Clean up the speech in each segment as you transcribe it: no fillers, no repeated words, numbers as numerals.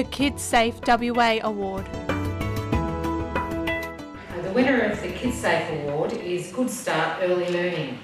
the Kids Safe WA Award. The winner of the Kids Safe Award is Good Start Early Learning.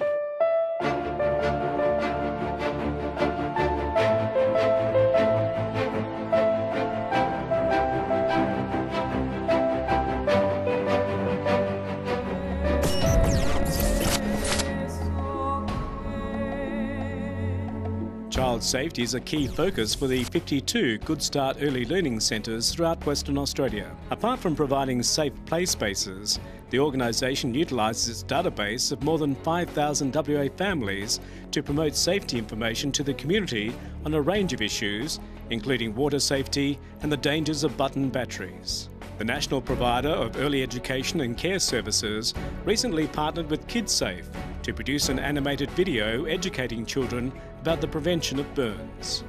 Child safety is a key focus for the 52 Good Start Early Learning Centres throughout Western Australia. Apart from providing safe play spaces, the organisation utilises its database of more than 5,000 WA families to promote safety information to the community on a range of issues, including water safety and the dangers of button batteries. The national provider of early education and care services recently partnered with KidSafe to produce an animated video educating children about the prevention of burns.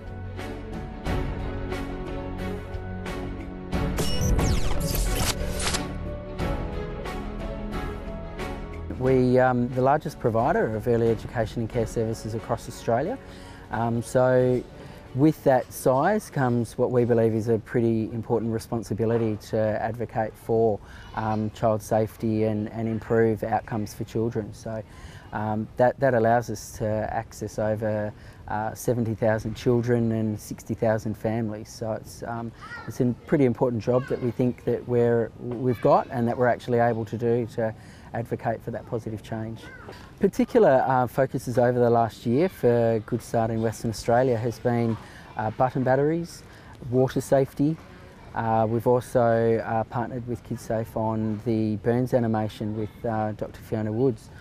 We're the largest provider of early education and care services across Australia. So with that size comes what we believe is a pretty important responsibility to advocate for child safety and improve outcomes for children. So that allows us to access over 70,000 children and 60,000 families. So it's a pretty important job that we think that we've got and that we're actually able to do to advocate for that positive change. Particular focuses over the last year for Good Start in Western Australia has been button batteries, water safety. We've also partnered with KidSafe on the burns animation with Dr. Fiona Woods.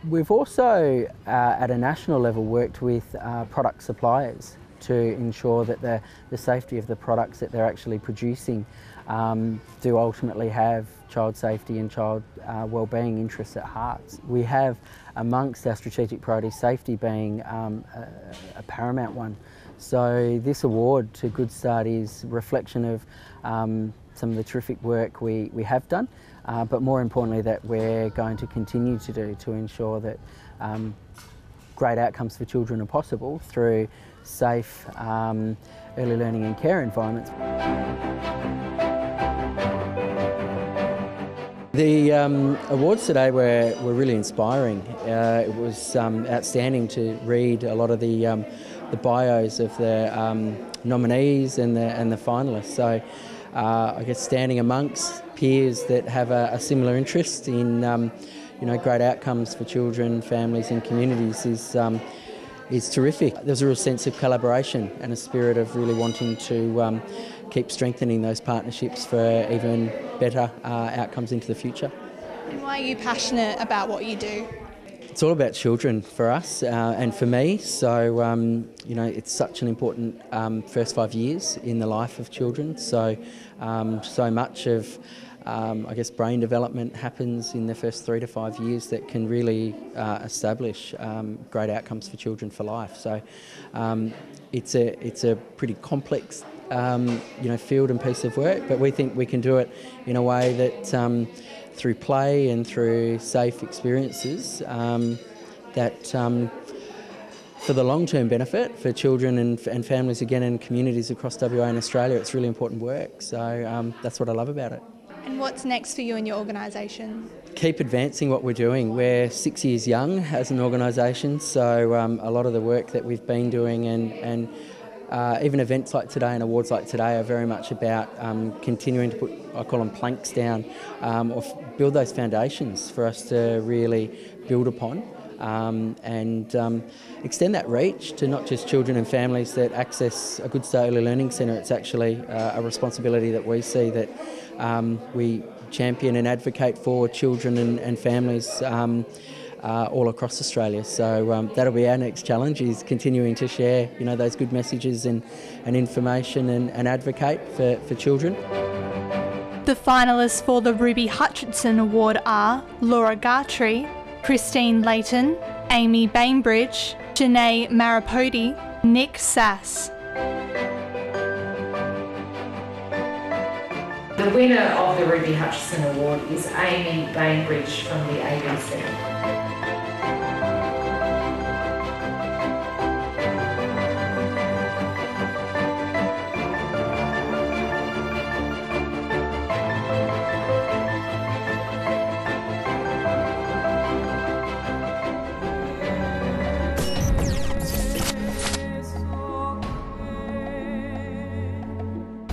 We've also at a national level worked with product suppliers to ensure that the safety of the products that they're actually producing do ultimately have child safety and child wellbeing interests at heart. We have amongst our strategic priorities safety being a paramount one. So this award to Good Start is a reflection of some of the terrific work we have done, but more importantly that we're going to continue to do to ensure that great outcomes for children are possible through safe early learning and care environments. The awards today were really inspiring. It was outstanding to read a lot of the bios of the nominees and the finalists. So I guess standing amongst peers that have a similar interest in great outcomes for children, families and communities is terrific. There's a real sense of collaboration and a spirit of really wanting to keep strengthening those partnerships for even better outcomes into the future. And why are you passionate about what you do? It's all about children for us and for me. So it's such an important first 5 years in the life of children. So much of I guess brain development happens in the first 3 to 5 years that can really establish great outcomes for children for life. So it's a pretty complex field and piece of work, but we think we can do it in a way that through play and through safe experiences that for the long-term benefit for children and families again and communities across WA and Australia, it's really important work. So that's what I love about it. And what's next for you and your organisation? Keep advancing what we're doing. We're 6 years young as an organisation, so a lot of the work that we've been doing and even events like today and awards like today are very much about continuing to put, I call them planks down, or build those foundations for us to really build upon and extend that reach to not just children and families that access a Good Start Early Learning Centre. It's actually a responsibility that we see that we champion and advocate for children and families all across Australia. So that'll be our next challenge, is continuing to share those good messages and information and advocate for children. The finalists for the Ruby Hutchinson Award are Laura Gartree, Christine Layton, Amy Bainbridge, Janae Maripodi, Nick Sass. The winner of the Ruby Hutchinson Award is Amy Bainbridge from the ABC.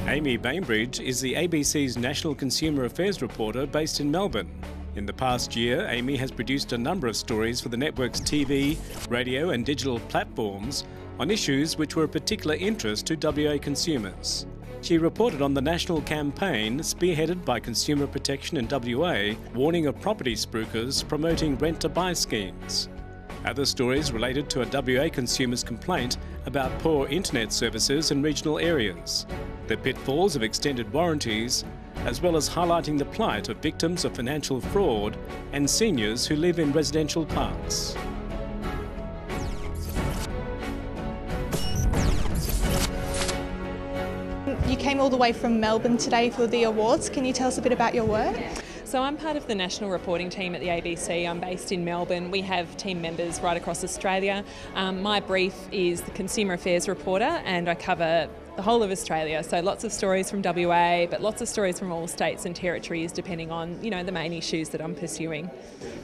Amy Bainbridge is the ABC's National Consumer Affairs reporter based in Melbourne. In the past year, Amy has produced a number of stories for the network's TV, radio and digital platforms on issues which were of particular interest to WA consumers. She reported on the national campaign spearheaded by Consumer Protection in WA, warning of property spookers promoting rent-to-buy schemes. Other stories related to a WA consumer's complaint about poor internet services in regional areas, the pitfalls of extended warranties, as well as highlighting the plight of victims of financial fraud and seniors who live in residential parks. You came all the way from Melbourne today for the awards. Can you tell us a bit about your work? So I'm part of the national reporting team at the ABC. I'm based in Melbourne. We have team members right across Australia. My brief is the Consumer Affairs reporter, and I cover the whole of Australia. So lots of stories from WA, but lots of stories from all states and territories, depending on, the main issues that I'm pursuing.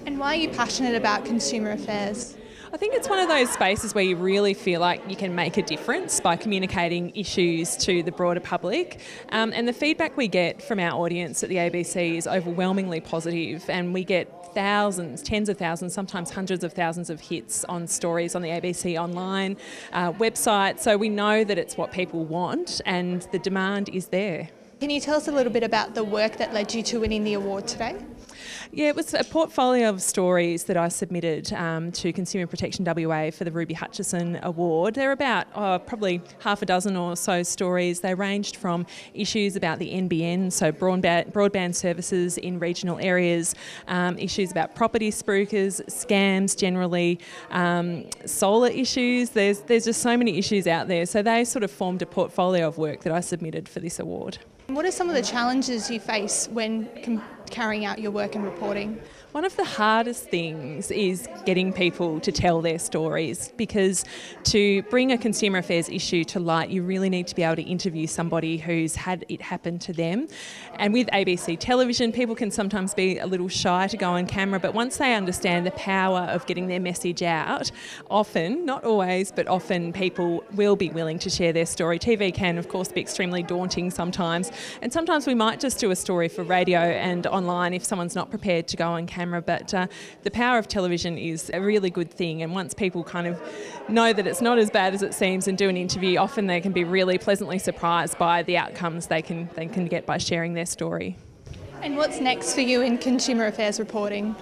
And why are you passionate about consumer affairs? I think it's one of those spaces where you really feel like you can make a difference by communicating issues to the broader public. And the feedback we get from our audience at the ABC is overwhelmingly positive, and we get thousands, tens of thousands, sometimes hundreds of thousands of hits on stories on the ABC online website. So we know that it's what people want and the demand is there. Can you tell us a little bit about the work that led you to winning the award today? Yeah, it was a portfolio of stories that I submitted to Consumer Protection WA for the Ruby Hutchison Award. There are about probably half a dozen or so stories. They ranged from issues about the NBN, so broadband services in regional areas, issues about property spookers, scams generally, solar issues. There's just so many issues out there. So they sort of formed a portfolio of work that I submitted for this award. What are some of the challenges you face when carrying out your work and reporting? One of the hardest things is getting people to tell their stories, because to bring a consumer affairs issue to light, you really need to be able to interview somebody who's had it happen to them. And with ABC television, people can sometimes be a little shy to go on camera, but once they understand the power of getting their message out, often, not always, but often people will be willing to share their story. TV can, of course, be extremely daunting sometimes, and sometimes we might just do a story for radio and online if someone's not prepared to go on camera. But the power of television is a really good thing, and once people kind of know that it's not as bad as it seems and do an interview, often they can be really pleasantly surprised by the outcomes they can get by sharing their story. And what's next for you in consumer affairs reporting?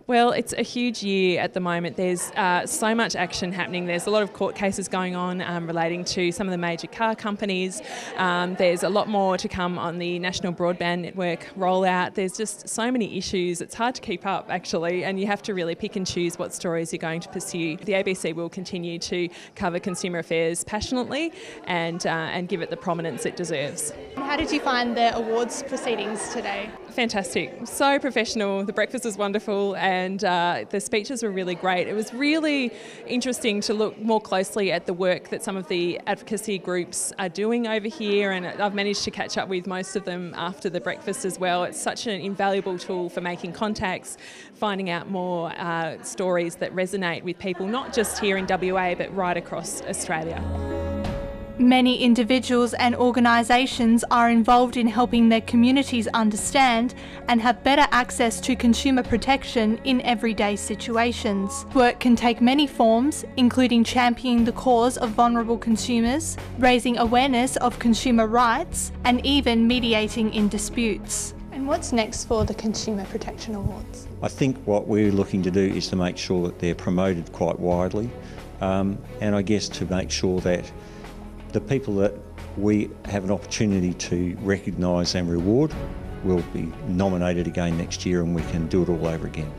Well, it's a huge year at the moment. There's so much action happening. There's a lot of court cases going on relating to some of the major car companies. There's a lot more to come on the National Broadband Network rollout. There's just so many issues. It's hard to keep up, actually, and you have to really pick and choose what stories you're going to pursue. The ABC will continue to cover consumer affairs passionately and give it the prominence it deserves. How did you find the awards proceedings today? Fantastic. So professional. The breakfast was wonderful, and the speeches were really great. It was really interesting to look more closely at the work that some of the advocacy groups are doing over here, and I've managed to catch up with most of them after the breakfast as well. It's such an invaluable tool for making contacts, finding out more stories that resonate with people, not just here in WA but right across Australia. Many individuals and organisations are involved in helping their communities understand and have better access to consumer protection in everyday situations. Work can take many forms, including championing the cause of vulnerable consumers, raising awareness of consumer rights, and even mediating in disputes. And what's next for the Consumer Protection Awards? I think what we're looking to do is to make sure that they're promoted quite widely, and I guess to make sure that the people that we have an opportunity to recognise and reward will be nominated again next year, and we can do it all over again.